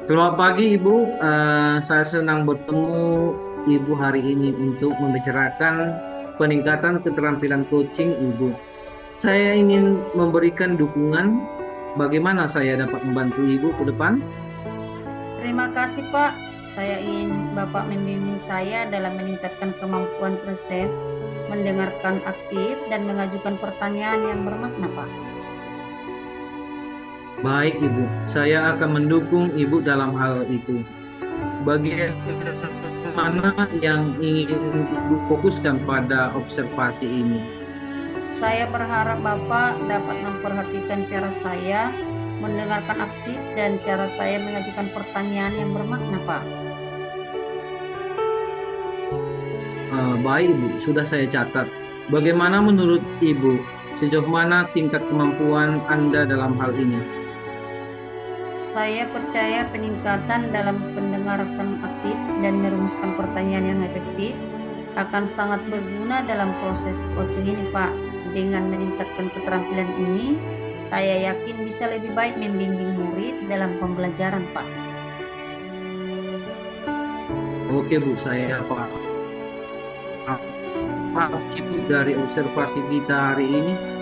Selamat pagi Ibu. Saya senang bertemu Ibu hari ini untuk membicarakan peningkatan keterampilan coaching Ibu. Saya ingin memberikan dukungan bagaimana saya dapat membantu Ibu ke depan. Terima kasih Pak. Saya ingin Bapak membimbing saya dalam meningkatkan kemampuan present, mendengarkan aktif, dan mengajukan pertanyaan yang bermakna Pak. Baik Ibu, saya akan mendukung Ibu dalam hal itu. Bagaimana yang ingin Ibu fokuskan pada observasi ini? Saya berharap Bapak dapat memperhatikan cara saya mendengarkan aktif dan cara saya mengajukan pertanyaan yang bermakna Pak. Baik Ibu, sudah saya catat. Bagaimana menurut Ibu, sejauh mana tingkat kemampuan Anda dalam hal ini? Saya percaya peningkatan dalam pendengarkan aktif dan merumuskan pertanyaan yang efektif akan sangat berguna dalam proses coaching ini Pak. Dengan meningkatkan keterampilan ini, saya yakin bisa lebih baik membimbing murid dalam pembelajaran Pak. Oke Bu, saya paham. Apa Ibu dari observasi kita hari ini?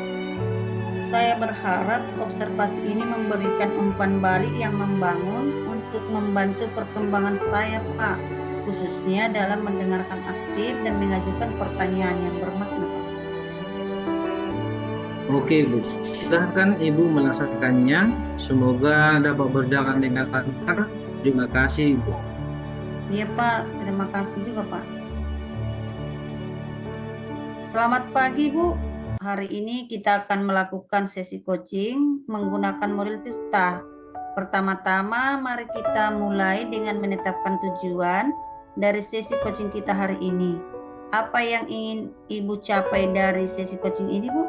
Saya berharap observasi ini memberikan umpan balik yang membangun untuk membantu perkembangan saya Pak, khususnya dalam mendengarkan aktif dan mengajukan pertanyaan yang bermakna Pak. Oke Bu, silahkan Ibu melaksanakannya. Semoga dapat berjalan dengan lancar. Terima kasih Ibu. Iya Pak, terima kasih juga Pak. Selamat pagi Bu. Hari ini kita akan melakukan sesi coaching menggunakan model TIRTA. Pertama-tama mari kita mulai dengan menetapkan tujuan dari sesi coaching kita hari ini. Apa yang ingin Ibu capai dari sesi coaching ini Bu?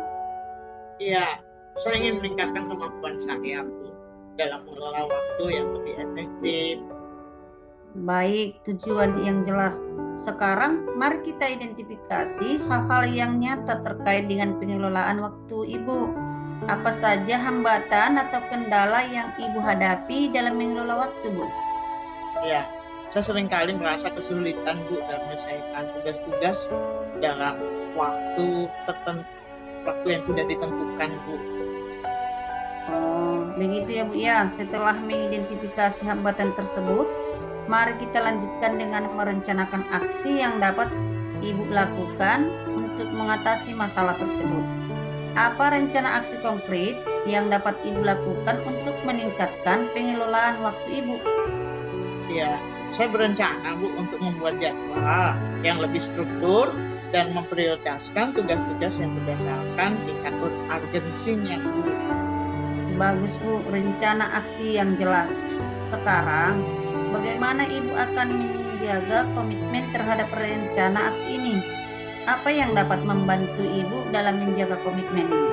Iya, saya ingin meningkatkan kemampuan saya Bu dalam mengelola waktu yang lebih efektif. Baik, tujuan yang jelas. Sekarang mari kita identifikasi hal-hal yang nyata terkait dengan pengelolaan waktu Ibu. Apa saja hambatan atau kendala yang Ibu hadapi dalam mengelola waktu Bu? Ya, saya seringkali merasa kesulitan Bu dalam menyelesaikan tugas-tugas dalam waktu yang sudah ditentukan Bu. Oh, begitu ya Bu ya. Setelah mengidentifikasi hambatan tersebut, mari kita lanjutkan dengan merencanakan aksi yang dapat Ibu lakukan untuk mengatasi masalah tersebut. Apa rencana aksi konkret yang dapat Ibu lakukan untuk meningkatkan pengelolaan waktu Ibu? Ya, saya berencana Bu untuk membuat jadwal yang lebih struktur dan memprioritaskan tugas-tugas yang berdasarkan tingkat urgensinya Bu. Bagus Bu, rencana aksi yang jelas. Sekarang, bagaimana Ibu akan menjaga komitmen terhadap rencana aksi ini? Apa yang dapat membantu Ibu dalam menjaga komitmen ini?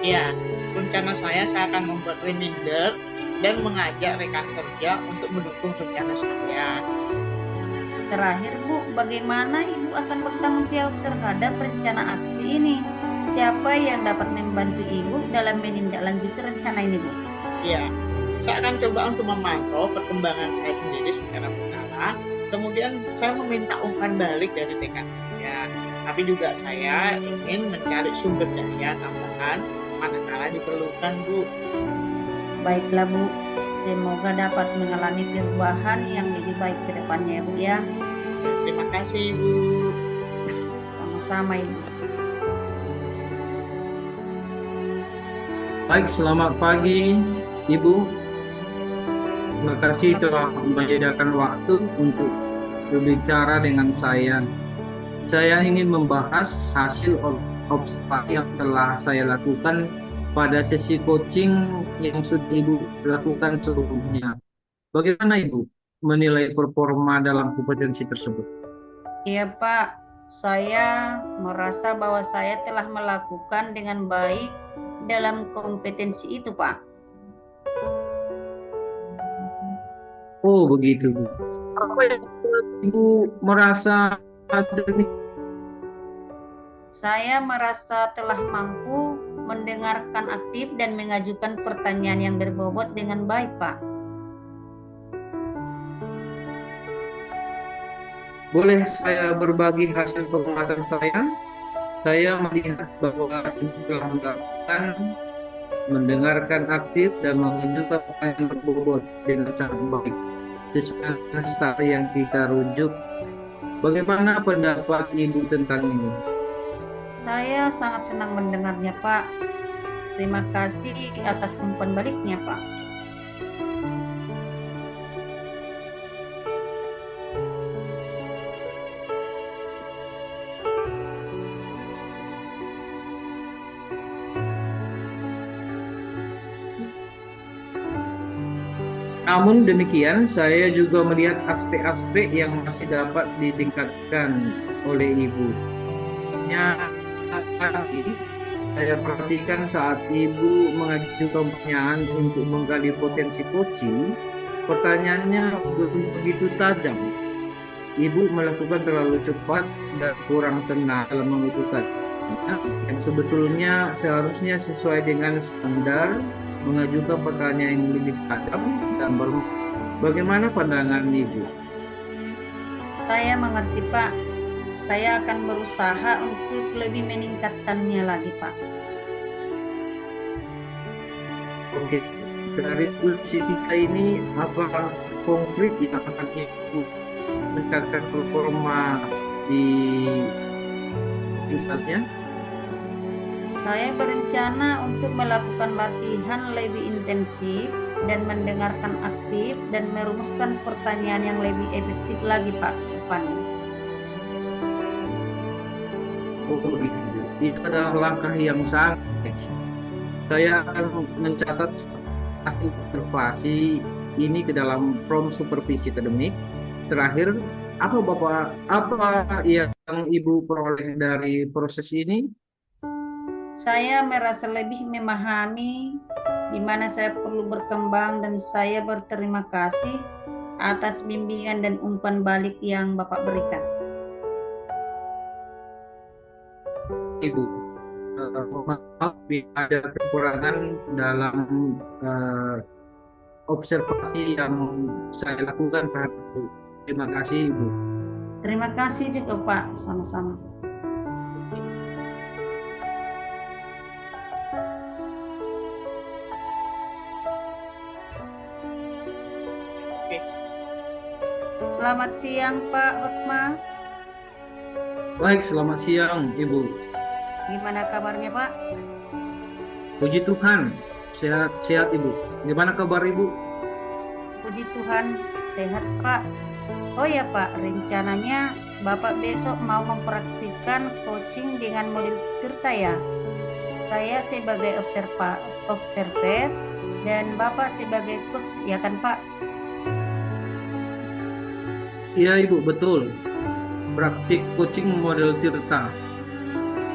Ya, rencana saya akan membuat reminder dan mengajak rekan kerja untuk mendukung rencana saya. Terakhir Bu, bagaimana Ibu akan bertanggung jawab terhadap rencana aksi ini? Siapa yang dapat membantu Ibu dalam menindaklanjuti rencana ini Bu? Ya, saya akan coba untuk memantau perkembangan saya sendiri secara berkala. Kemudian saya meminta umpan balik dari rekan kerja. Tapi juga saya ingin mencari sumber daya tambahan manakala diperlukan Bu. Baiklah Bu, semoga dapat mengalami perubahan yang lebih baik ke depannya Bu ya. Terima kasih Bu. Sama-sama Ibu. Baik, selamat pagi Ibu. Terima kasih telah menyediakan waktu untuk berbicara dengan saya. Saya ingin membahas hasil observasi yang telah saya lakukan pada sesi coaching yang sudah Ibu lakukan sebelumnya. Bagaimana Ibu menilai performa dalam kompetensi tersebut? Iya Pak, saya merasa bahwa saya telah melakukan dengan baik dalam kompetensi itu Pak. Oh begitu Bu. Apa yang membuat Ibu merasa demikian? Saya merasa telah mampu mendengarkan aktif dan mengajukan pertanyaan yang berbobot dengan baik Pak. Boleh saya berbagi hasil pengamatan saya? Saya melihat bahwa Ibu telah melakukan mendengarkan aktif dan menunjukkan pertanyaan berbobot dengan sangat baik sesuai dengan start yang kita rujuk. Bagaimana pendapat Ibu tentang ini? Saya sangat senang mendengarnya Pak. Terima kasih atas umpan baliknya Pak. Namun demikian, saya juga melihat aspek-aspek yang masih dapat ditingkatkan oleh Ibu. Saya perhatikan saat Ibu mengajukan pertanyaan untuk menggali potensi coaching, pertanyaannya belum begitu tajam. Ibu melakukan terlalu cepat dan kurang tenang dalam mengutukan. Yang sebetulnya seharusnya sesuai dengan standar mengajukan pertanyaan yang lebih tajam dan bermakna. Bagaimana pandangan Ibu? Saya mengerti Pak. Saya akan berusaha untuk lebih meningkatkannya lagi Pak. Oke, dari diskusi kita ini apa konkret yang akan Ibu meningkatkan performa di pusatnya? Saya berencana untuk melakukan latihan lebih intensif dan mendengarkan aktif dan merumuskan pertanyaan yang lebih efektif lagi Pak depannya. Oh, begitu. Itu adalah langkah yang sangat. Saya akan mencatat hasil observasi ini ke dalam from supervisi akademik. Terakhir, apa yang Ibu peroleh dari proses ini? Saya merasa lebih memahami di mana saya perlu berkembang dan saya berterima kasih atas bimbingan dan umpan balik yang Bapak berikan. Ibu, maaf bila ada kekurangan dalam observasi yang saya lakukan terhadap Ibu. Terima kasih Ibu. Terima kasih juga Pak, sama-sama. Selamat siang Pak Hotma. Baik, selamat siang Ibu. Gimana kabarnya Pak? Puji Tuhan, sehat-sehat Ibu. Gimana kabar Ibu? Puji Tuhan, sehat Pak. Oh ya Pak, rencananya Bapak besok mau mempraktikkan coaching dengan model Tirta ya? Saya sebagai observer dan Bapak sebagai coach, ya kan Pak? Iya Ibu, betul. Praktik coaching model Tirta.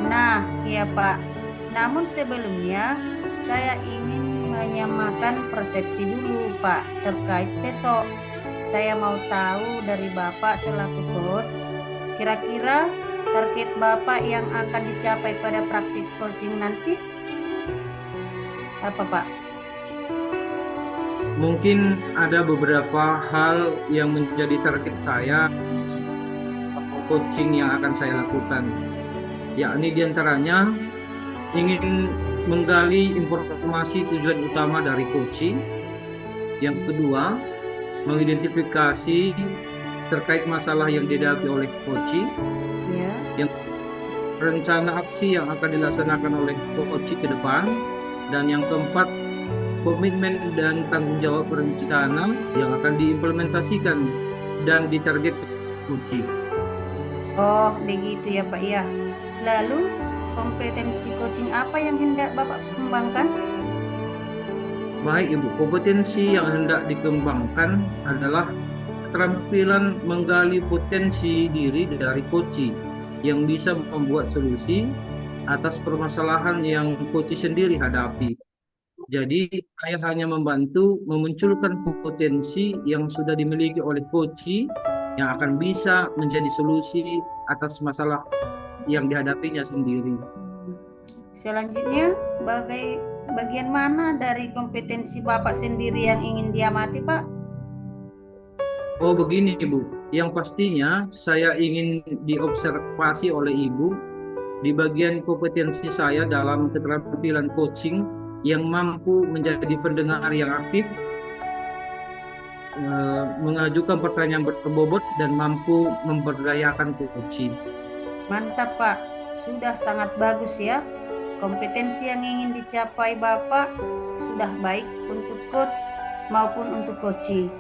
Nah, iya Pak. Namun sebelumnya, saya ingin menyamakan persepsi dulu Pak terkait besok. Saya mau tahu dari Bapak selaku coach, kira-kira target Bapak yang akan dicapai pada praktik coaching nanti apa Pak? Mungkin ada beberapa hal yang menjadi target saya coaching yang akan saya lakukan, yakni diantaranya ingin menggali informasi tujuan utama dari coaching. Yang kedua, mengidentifikasi terkait masalah yang dihadapi oleh coaching. Ya. Yang rencana aksi yang akan dilaksanakan oleh coaching ke depan. Dan yang keempat, komitmen dan tanggung jawab berencana yang akan diimplementasikan dan ditargetkan coaching. Oh, begitu ya Pak ya. Lalu, kompetensi coaching apa yang hendak Bapak kembangkan? Baik Ibu, kompetensi yang hendak dikembangkan adalah keterampilan menggali potensi diri dari coach yang bisa membuat solusi atas permasalahan yang coach sendiri hadapi. Jadi saya hanya membantu memunculkan potensi yang sudah dimiliki oleh coach yang akan bisa menjadi solusi atas masalah yang dihadapinya sendiri. Selanjutnya, bagian mana dari kompetensi Bapak sendiri yang ingin diamati, Pak? Oh begini Ibu, yang pastinya saya ingin diobservasi oleh Ibu di bagian kompetensi saya dalam keterampilan coaching yang mampu menjadi pendengar yang aktif, mengajukan pertanyaan berbobot dan mampu memberdayakan coaching. Mantap Pak, sudah sangat bagus ya. Kompetensi yang ingin dicapai Bapak sudah baik untuk coach maupun untuk coaching.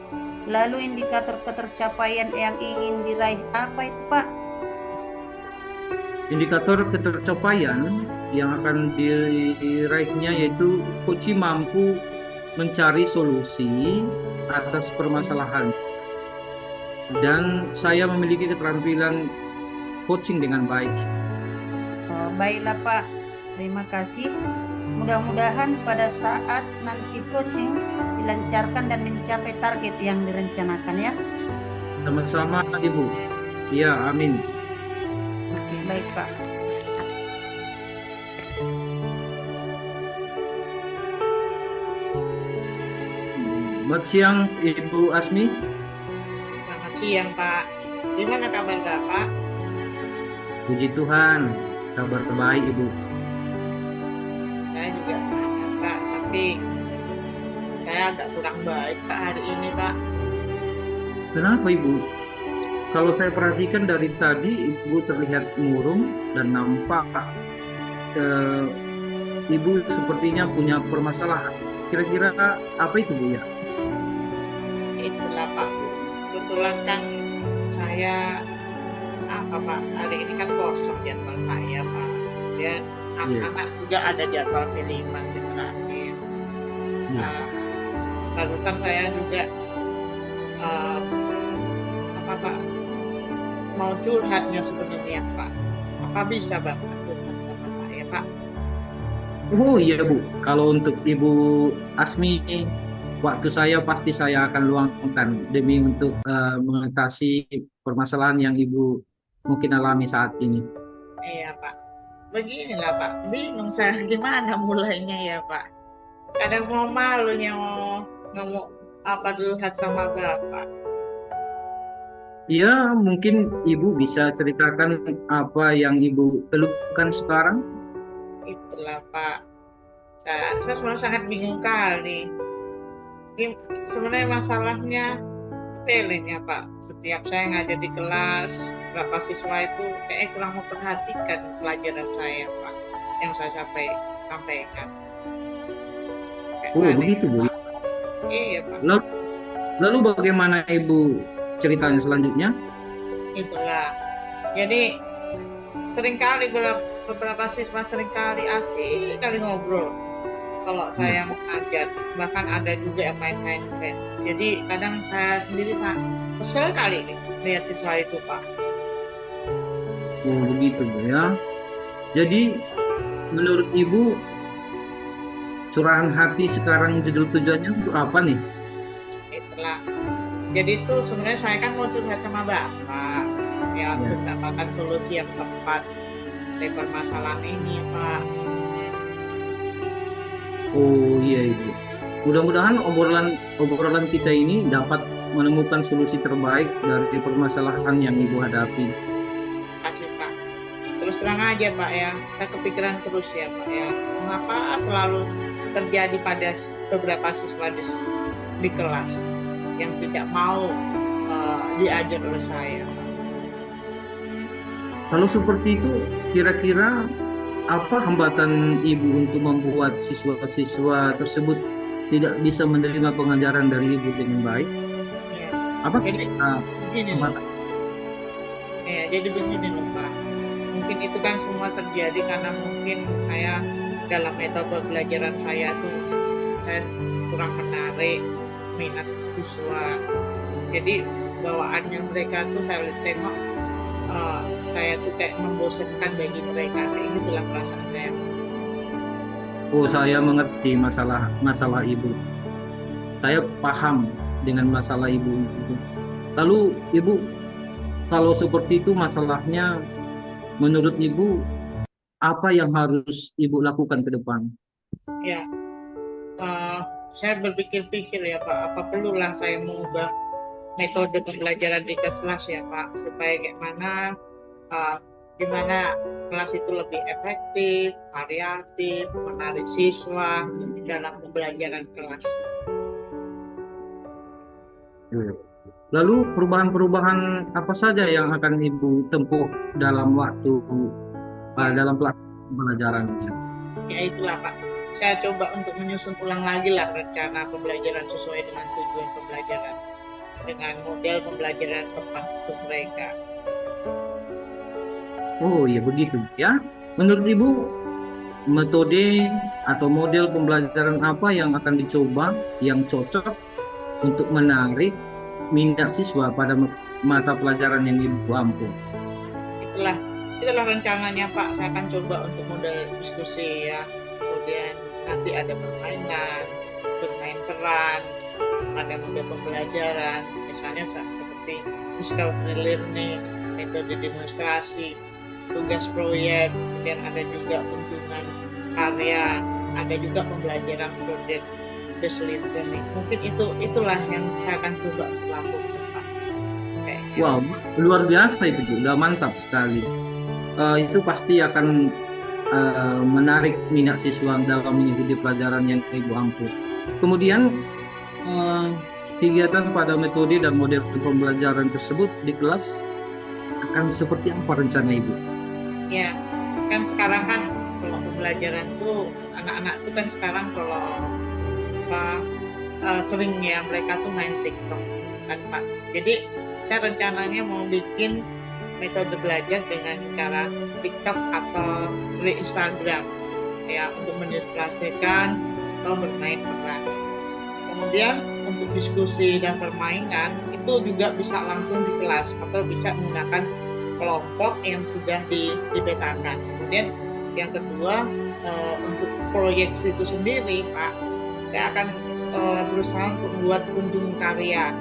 Lalu indikator ketercapaian yang ingin diraih apa itu Pak? Indikator ketercapaian yang akan diraihnya yaitu coach mampu mencari solusi atas permasalahan dan saya memiliki keterampilan coaching dengan baik. Oh, baiklah Pak, terima kasih. Mudah-mudahan pada saat nanti coaching dilancarkan dan mencapai target yang direncanakan ya. Sama-sama Ibu. Ya, amin. Oke, baik Pak. Selamat siang Ibu Asmi. Selamat siang Pak. Gimana kabar Bapak? Puji Tuhan, kabar terbaik Ibu. Saya juga sama Pak, tapi saya agak kurang baik Pak hari ini Pak. Kenapa Ibu? Kalau saya perhatikan dari tadi Ibu terlihat murung dan nampak Ibu sepertinya punya permasalahan. Kira-kira apa itu Bu ya? Itulah Pak. Kebetulan kan saya Pak hari ini kan kosong jadwal saya Pak. Ya anak-anak juga ada jadwal pilihan terakhir. Barusan saya juga Pak mau curhatnya sebenarnya Pak. Apa bisa Bapak curhat sama saya Pak? Oh iya Bu, kalau untuk Ibu Asmi, waktu saya pasti saya akan luangkan demi untuk mengatasi permasalahan yang Ibu mungkin alami saat ini. Iya Pak, beginilah Pak, bingung saya gimana mulainya ya Pak. Kadang mau malunya mau ngomong apa curhat sama Bapak. Ya, mungkin Ibu bisa ceritakan apa yang Ibu keluhkan sekarang. Itulah Pak, saya sebenarnya sangat bingung kali. Sebenarnya masalahnya sepelenya Pak. Setiap saya ngajar di kelas, berapa siswa itu kayaknya kurang memperhatikan pelajaran saya Pak, yang saya sampaikan. Oh begitu Bu. Iya Pak. Lalu bagaimana Ibu ceritanya selanjutnya? Itulah. Jadi seringkali beberapa siswa seringkali asik kali ngobrol kalau saya mengajar, bahkan ada juga yang main-main game. Jadi kadang saya sendiri kesel kali lihat siswa itu Pak. Oh begitu Bu ya. Jadi menurut Ibu curahan hati sekarang judul tujuannya untuk apa nih? Itulah. Jadi itu sebenarnya saya kan mau curhat sama Bapak ya untuk mendapatkan solusi yang tepat dari permasalahan ini Pak. Oh iya Ibu. Mudah-mudahan obrolan kita ini dapat menemukan solusi terbaik dari permasalahan yang Ibu hadapi. Terima kasih Pak. Terus terang aja Pak ya, saya kepikiran terus ya Pak ya. Mengapa selalu terjadi pada beberapa siswa di kelas yang tidak mau diajar oleh saya. Kalau seperti itu, kira-kira apa hambatan Ibu untuk membuat siswa-siswa tersebut tidak bisa menerima pengajaran dari ibu dengan baik, Ya. apa Jadi begini loh. apa- Ya, jadi begini loh Pak. Mungkin itu kan semua terjadi karena mungkin saya dalam metode pembelajaran saya tuh saya kurang menarik minat siswa. Jadi bawaannya mereka tuh saya tengok saya tuh kayak membosankan bagi mereka. Kayak gitulah perasaan saya. oh, saya mengerti masalah ibu. Saya paham dengan masalah ibu itu. Lalu ibu, kalau seperti itu masalahnya, menurut ibu apa yang harus ibu lakukan ke depan? Ya, eh, saya berpikir-pikir ya Pak, apa perlulah saya mengubah metode pembelajaran di kelas ya Pak, supaya gimana gimana kelas itu lebih efektif, variatif, menarik siswa dalam pembelajaran kelas. Lalu perubahan-perubahan apa saja yang akan ibu tempuh dalam waktu dalam pelaksanaan pembelajarannya? Ya itulah Pak, saya coba untuk menyusun ulang lagi lah rencana pembelajaran sesuai dengan tujuan pembelajaran, dengan model pembelajaran tepat untuk mereka. Oh iya begitu ya. Menurut ibu, metode atau model pembelajaran apa yang akan dicoba yang cocok untuk menarik minat siswa pada mata pelajaran yang ibu ampu? Itulah itulah rencananya Pak, saya akan coba untuk model diskusi ya, kemudian nanti ada permainan, bermain peran, ada model pembelajaran, misalnya seperti discovery learning, metode demonstrasi, tugas proyek, kemudian ada juga kunjungan karya, ada juga pembelajaran project based learning. Mungkin itulah yang saya akan coba untuk lakukan Pak. Kayaknya. Wow, luar biasa itu, Bu. Udah mantap sekali. Itu pasti akan menarik minat siswa dalam mengikuti pelajaran yang ibu ampu. Kemudian kegiatan pada metode dan model pembelajaran tersebut di kelas akan seperti apa rencana ibu? Ya, kan sekarang kan kalau pembelajaran tuh anak-anak tuh kan sekarang kalau seringnya mereka tuh main TikTok kan Pak. Jadi saya rencananya mau bikin metode belajar dengan cara TikTok atau Instagram ya, untuk mendemonstrasikan atau bermain peran. Kemudian untuk diskusi dan permainan itu juga bisa langsung di kelas atau bisa menggunakan kelompok yang sudah dipetakan. Kemudian yang kedua, untuk proyek itu sendiri Pak, saya akan berusaha untuk membuat kunjungan karya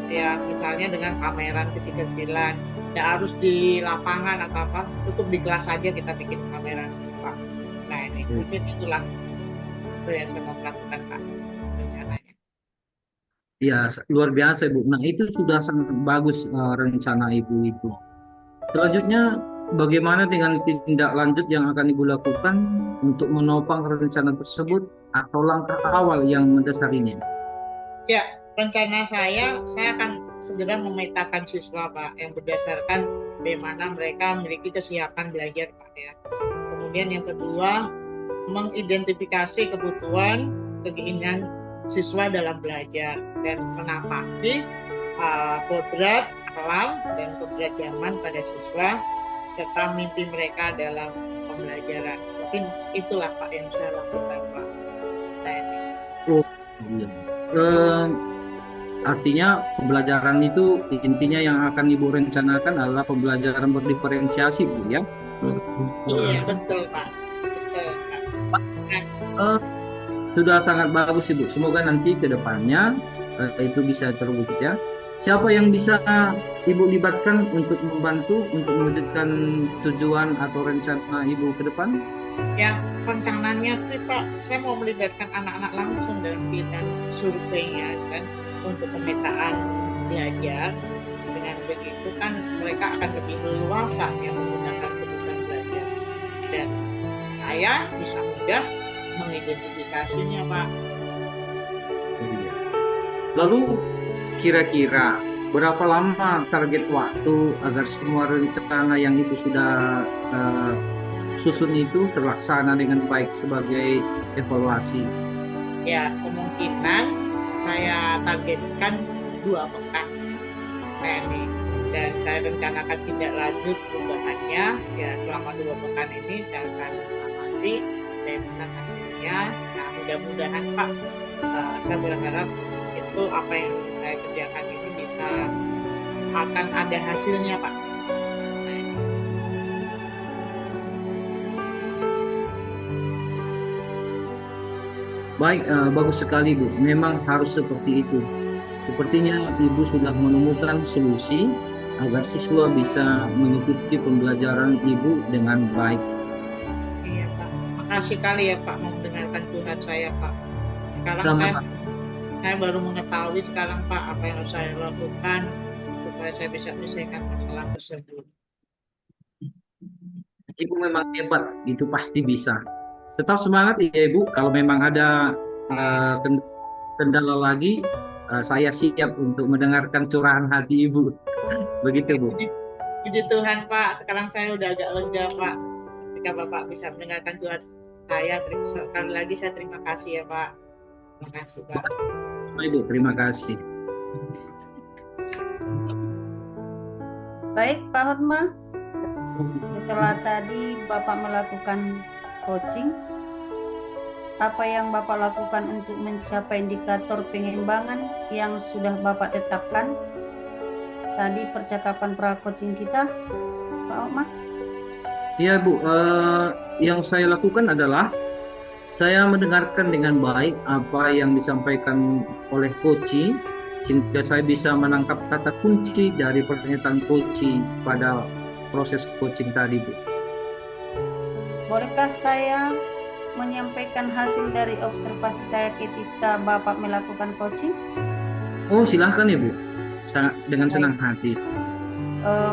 ya, misalnya dengan pameran kecil-kecilan, tidak harus di lapangan atau apa, cukup di kelas saja kita bikin pameran Pak. Nah ini mungkin itulah itu yang saya mau lakukan Pak rencananya. Ya, luar biasa Ibu. Nah, itu sudah sangat bagus rencana Ibu itu. Selanjutnya, bagaimana dengan tindak lanjut yang akan Ibu lakukan untuk menopang rencana tersebut atau langkah awal yang mendasarinya? Ya, rencana saya akan segera memetakan siswa Pak, yang berdasarkan bagaimana mereka memiliki kesiapan belajar Pak ya. Kemudian yang kedua, mengidentifikasi kebutuhan, keinginan siswa dalam belajar dan menapaki kodrat alam dan kodrat zaman pada siswa serta mimpi mereka dalam pembelajaran. Mungkin itulah Pak yang saya lakukan Pak. Oh, iya. Artinya pembelajaran itu intinya yang akan Ibu rencanakan adalah pembelajaran berdiferensiasi, Bu ya? Iya betul Pak. Betul Pak. Sudah sangat bagus Ibu. Semoga nanti ke depannya itu bisa terwujud ya. Siapa yang bisa Ibu libatkan untuk membantu untuk mewujudkan tujuan atau rencana Ibu ke depan? Ya, rencananya sih Pak, saya mau melibatkan anak-anak langsung dalam kegiatan surveinya kan, untuk pemetaan belajar. Dengan begitu kan mereka akan lebih leluasa yang menggunakan kebutuhan belajar, dan saya bisa mudah mengidentifikasinya Pak. Lalu kira-kira berapa lama target waktu agar semua rencana yang Ibu sudah susun itu terlaksana dengan baik sebagai evaluasi? Ya, kemungkinan saya targetkan 2 pekan ini, dan saya rencanakan tidak lanjut perubahannya. Ya, selama 2 pekan ini saya akan mengamati dan melihat hasilnya. Nah, mudah-mudahan Pak, saya berharap itu apa yang saya kerjakan ini bisa akan ada hasilnya Pak. Baik, bagus sekali Bu. Memang harus seperti itu. Sepertinya Ibu sudah menemukan solusi agar siswa bisa mengikuti pembelajaran Ibu dengan baik. Iya Pak, makasih kali ya Pak mau mendengarkan curhat saya Pak. Sekarang Sama saya baru mengetahui sekarang Pak apa yang harus saya lakukan supaya saya bisa menyelesaikan masalah tersebut. Ibu memang hebat, itu pasti bisa. Tetap semangat ya Ibu. Kalau memang ada kendala lagi, saya siap untuk mendengarkan curahan hati Ibu. Begitu Bu. Puji Tuhan Pak, sekarang saya udah agak lega Pak. Ketika Bapak bisa mendengarkan curhat saya, sekali lagi saya terima kasih ya Pak. Terima kasih Pak. Ibu, terima kasih. Baik Pak Hotma, setelah tadi Bapak melakukan coaching, apa yang Bapak lakukan untuk mencapai indikator pengembangan yang sudah Bapak tetapkan? Tadi percakapan pra-coaching kita, Pak Hotma. Ya Bu, yang saya lakukan adalah saya mendengarkan dengan baik apa yang disampaikan oleh coach, sehingga saya bisa menangkap kata kunci dari pernyataan coach pada proses coaching tadi Bu. Bolehkah saya menyampaikan hasil dari observasi saya ketika Bapak melakukan coaching? Oh silahkan ya Bu, dengan senang hati.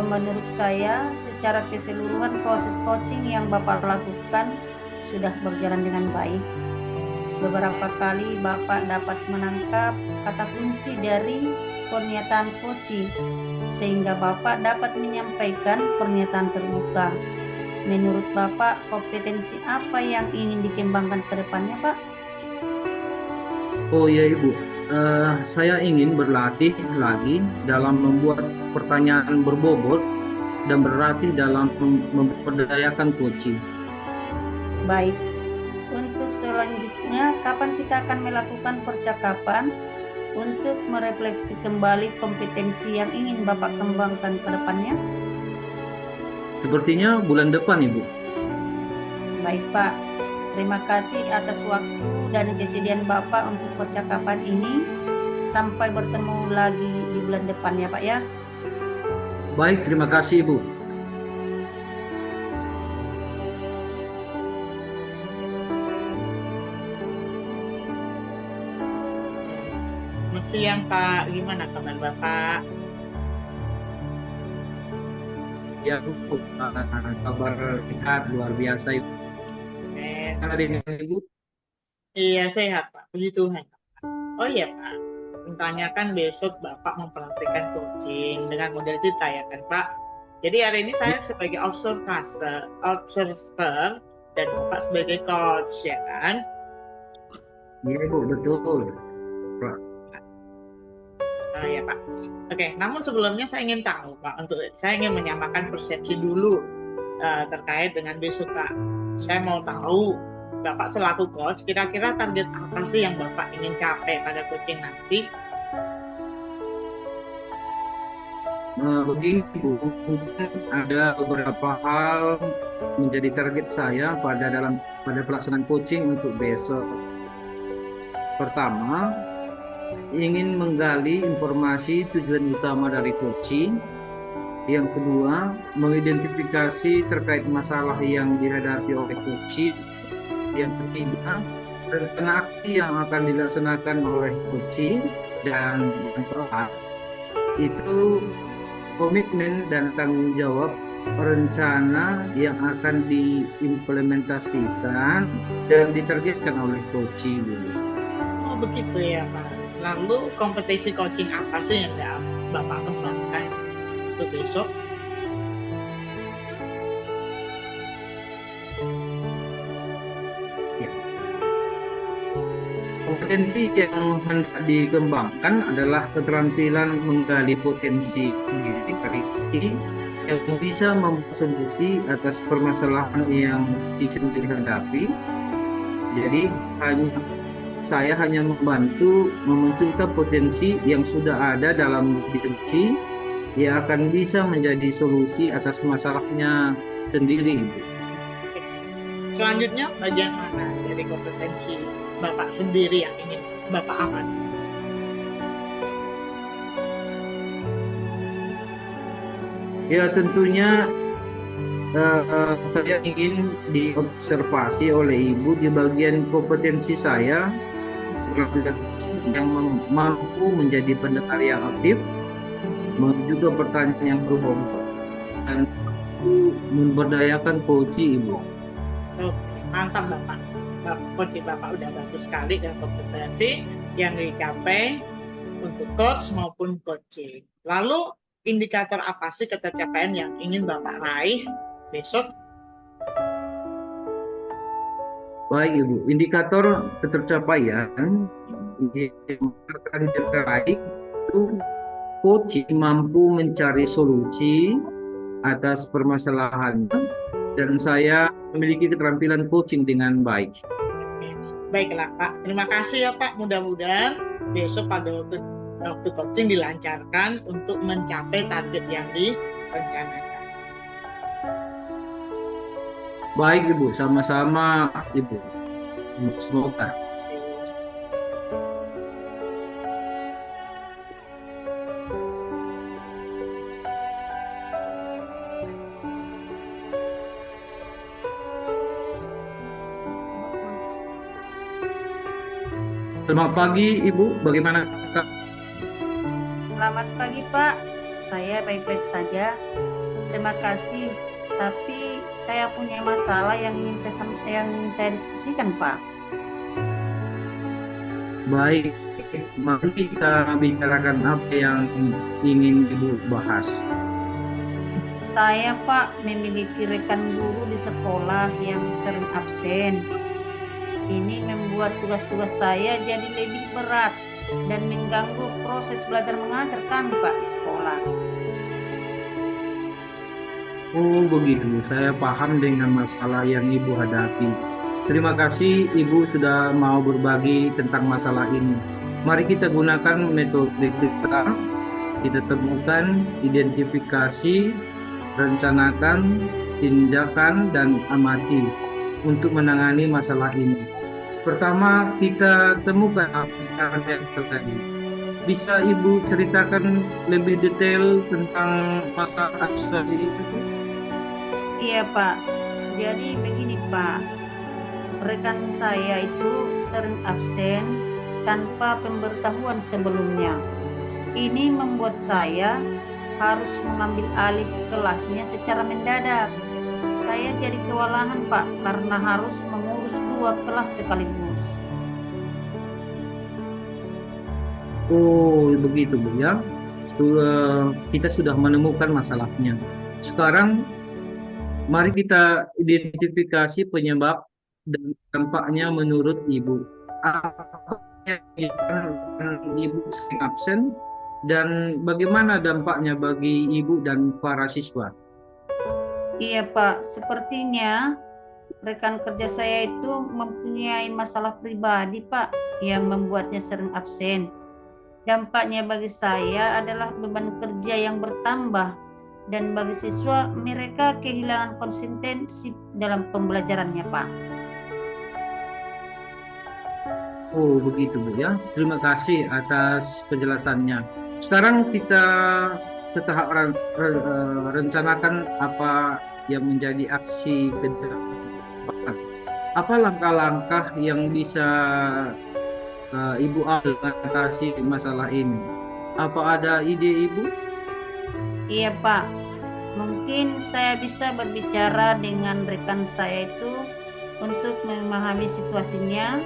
Menurut saya secara keseluruhan proses coaching yang Bapak lakukan sudah berjalan dengan baik. Beberapa kali Bapak dapat menangkap kata kunci dari pernyataan coach sehingga Bapak dapat menyampaikan pernyataan terbuka. Menurut Bapak, kompetensi apa yang ingin dikembangkan ke depannya, Pak? Oh ya Ibu, saya ingin berlatih lagi dalam membuat pertanyaan berbobot dan berlatih dalam memperdayakan coaching. Baik, untuk selanjutnya kapan kita akan melakukan percakapan untuk merefleksi kembali kompetensi yang ingin Bapak kembangkan ke depannya? Sepertinya bulan depan Ibu. Baik Pak, terima kasih atas waktu dan kesediaan Bapak untuk percakapan ini. Sampai bertemu lagi di bulan depan ya Pak ya. Baik, terima kasih Ibu. Selamat siang Pak, gimana kabar Bapak? Ya Bu, kabar sehat luar biasa Ibu. Hari ini Ibu? Iya sehat Pak, puji Tuhan. Oh iya Pak, menanyakan besok Bapak memperhatikan coaching dengan model cerita ya kan Pak. Jadi hari ini saya sebagai observer dan Bapak sebagai coach ya kan. Iya Bu, betul. Ya Pak. Oke, namun sebelumnya saya ingin tahu Pak, saya ingin menyamakan persepsi dulu terkait dengan besok Pak. Saya mau tahu Bapak selaku coach, kira-kira target apa sih yang Bapak ingin capai pada coaching nanti? Begini Bu, ada beberapa hal menjadi target saya pada pelaksanaan coaching untuk besok. Pertama, ingin menggali informasi tujuan utama dari coaching. Yang kedua, mengidentifikasi terkait masalah yang dihadapi oleh coaching. Yang ketiga, rencana aksi yang akan dilaksanakan oleh coaching. Dan yang keempat, itu komitmen dan tanggung jawab rencana yang akan diimplementasikan dan ditargetkan oleh coaching. Oh begitu ya Pak. Lalu kompetisi coaching apa sih yang Bapak kembangkan untuk besok? Potensi yang hendak dikembangkan adalah keterampilan menggali potensi diri yang bisa membuat solusi atas permasalahan yang sendiri hadapi. Jadi saya hanya membantu memunculkan potensi yang sudah ada dalam diri yang akan bisa menjadi solusi atas masalahnya sendiri. Selanjutnya bagian mana dari kompetensi Bapak sendiri yang ingin Bapak amati? Ya tentunya saya ingin diobservasi oleh Ibu di bagian kompetensi saya yang mampu menjadi pendengar yang aktif, juga pertanyaan yang berbobot, dan memberdayakan coach Ibu. Oke, mantap Bapak. Coach Bapak udah bagus sekali dan kompetensi yang dicapai untuk coach maupun coaching. Lalu indikator apa sih ketercapaian yang ingin Bapak raih besok? Baik Ibu, indikator ketercapaian yang akan diraih itu coaching mampu mencari solusi atas permasalahan dan saya memiliki keterampilan coaching dengan baik. Baiklah Pak, terima kasih ya Pak. Mudah-mudahan besok pada waktu coaching dilancarkan untuk mencapai target yang direncanakan. Baik Ibu, sama-sama Ibu. Semoga. Selamat pagi Ibu, bagaimana? Selamat pagi Pak, saya baik-baik saja. Terima kasih. Tapi saya punya masalah yang ingin saya diskusikan Pak. Baik, mari kita bicarakan apa yang ingin Ibu bahas. Saya Pak memiliki rekan guru di sekolah yang sering absen. Ini membuat tugas-tugas saya jadi lebih berat dan mengganggu proses belajar mengajar kan Pak di sekolah. Oh begitu, saya paham dengan masalah yang Ibu hadapi. Terima kasih Ibu sudah mau berbagi tentang masalah ini. Mari kita gunakan metode kita temukan, identifikasi, rencanakan, tindakan, dan amati untuk menangani masalah ini. Pertama, kita temukan apa yang terjadi. Bisa Ibu ceritakan lebih detail tentang masalah absensi itu? Iya Pak, jadi begini Pak, rekan saya itu sering absen tanpa pemberitahuan sebelumnya. Ini membuat saya harus mengambil alih kelasnya secara mendadak. Saya jadi kewalahan Pak karena harus mengurus 2 kelas sekaligus. Oh begitu Bu ya, kita sudah menemukan masalahnya. Sekarang mari kita identifikasi penyebab dan dampaknya menurut Ibu. Apa yang Ibu sering absen dan bagaimana dampaknya bagi Ibu dan para siswa? Iya Pak, sepertinya rekan kerja saya itu mempunyai masalah pribadi Pak yang membuatnya sering absen. Dampaknya bagi saya adalah beban kerja yang bertambah dan bagi siswa mereka kehilangan konsistensi dalam pembelajarannya Pak. Oh begitu Bu ya, terima kasih atas penjelasannya. Sekarang kita setahap rencanakan apa yang menjadi aksi ke depan. Apa langkah-langkah yang bisa Ibu atasi masalah ini? Apa ada ide Ibu? Iya Pak, mungkin saya bisa berbicara dengan rekan saya itu untuk memahami situasinya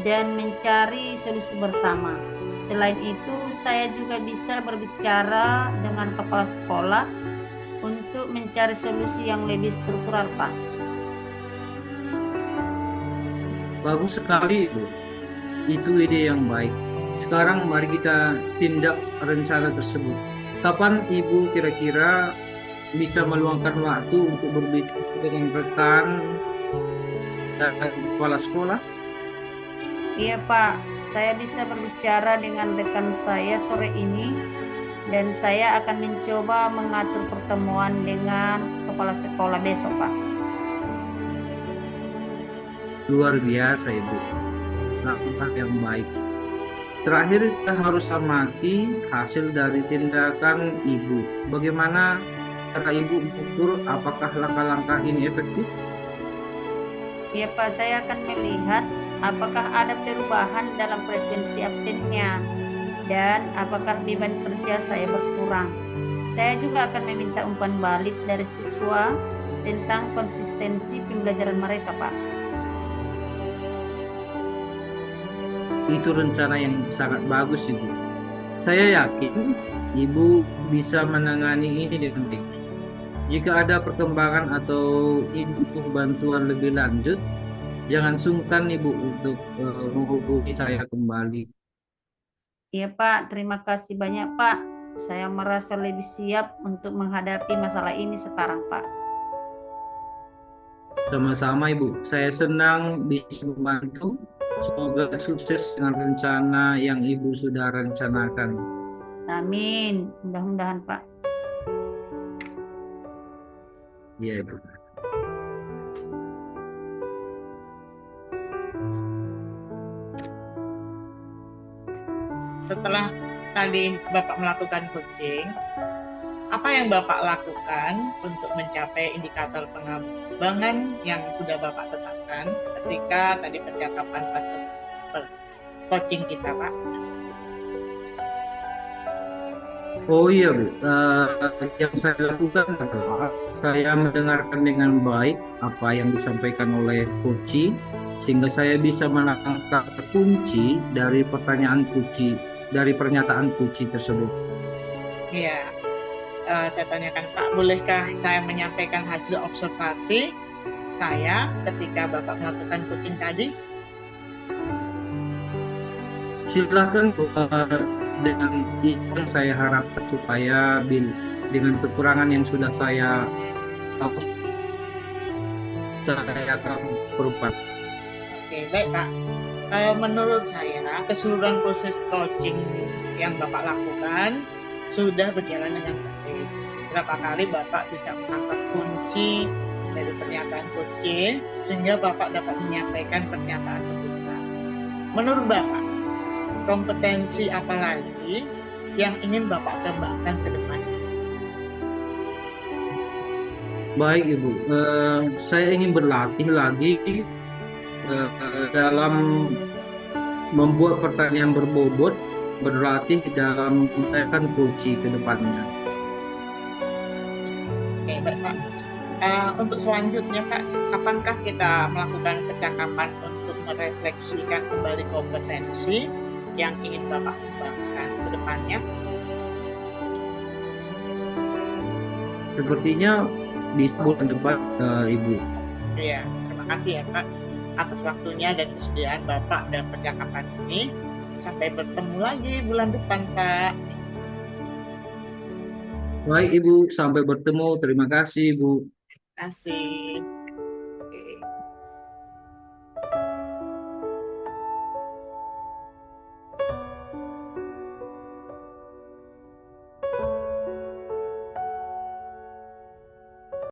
dan mencari solusi bersama. Selain itu, saya juga bisa berbicara dengan kepala sekolah untuk mencari solusi yang lebih struktural, Pak. Bagus sekali Ibu. Itu ide yang baik. Sekarang mari kita tindak rencana tersebut. Kapan Ibu kira-kira bisa meluangkan waktu untuk berbicara dengan rekan dan kepala sekolah? Iya Pak, saya bisa berbicara dengan rekan saya sore ini dan saya akan mencoba mengatur pertemuan dengan kepala sekolah besok Pak. Luar biasa Ibu, langkah yang baik. Terakhir kita harus amati hasil dari tindakan Ibu. Bagaimana cara Ibu mengukur apakah langkah-langkah ini efektif? Iya Pak, saya akan melihat apakah ada perubahan dalam frekuensi absennya dan apakah beban kerja saya berkurang. Saya juga akan meminta umpan balik dari siswa tentang konsistensi pembelajaran mereka Pak. Itu rencana yang sangat bagus Ibu. Saya yakin Ibu bisa menangani ini dengan baik. Jika ada perkembangan atau Ibu butuh bantuan lebih lanjut, jangan sungkan Ibu untuk menghubungi saya kembali. Iya Pak, terima kasih banyak Pak. Saya merasa lebih siap untuk menghadapi masalah ini sekarang Pak. Sama-sama Ibu, saya senang bisa membantu. Semoga sukses dengan rencana yang Ibu sudah rencanakan. Amin, mudah-mudahan Pak. Iya Ibu. Setelah tadi Bapak melakukan coaching, apa yang Bapak lakukan untuk mencapai indikator pengembangan yang sudah Bapak tetapkan ketika tadi percakapan coaching kita, Pak? Oh iya Bu, yang saya lakukan adalah saya mendengarkan dengan baik apa yang disampaikan oleh Coach, sehingga saya bisa menangkap kunci dari pernyataan Coach tersebut. Iya, saya tanyakan Pak, bolehkah saya menyampaikan hasil observasi saya ketika Bapak melakukan coaching tadi? Silakan dengan yang saya harapkan supaya dengan kekurangan yang sudah saya tahu, saya akan berubah. Oke, baik Pak. Menurut saya keseluruhan proses coaching yang Bapak lakukan sudah berjalan dengan baik. Berapa kali Bapak bisa menangkap kunci dari pernyataan coaching sehingga Bapak dapat menyampaikan pernyataan tersebut. Menurut Bapak, kompetensi apa lagi yang ingin Bapak kembangkan ke depannya? Baik Ibu, saya ingin berlatih lagi dalam membuat pertanyaan berbobot, berlatih dalam menyampaikan kunci ke depannya. Oke, baik Pak. Untuk selanjutnya Pak, kapankah kita melakukan percakapan untuk merefleksikan kembali kompetensi yang ingin Bapak kembangkan ke depannya? Sepertinya di bulan depan, Ibu. Iya, terima kasih ya Pak atas waktunya dan kesediaan Bapak dalam percakapan ini. Sampai bertemu lagi bulan depan Pak. Baik Ibu, sampai bertemu. Terima kasih Ibu. Terima kasih.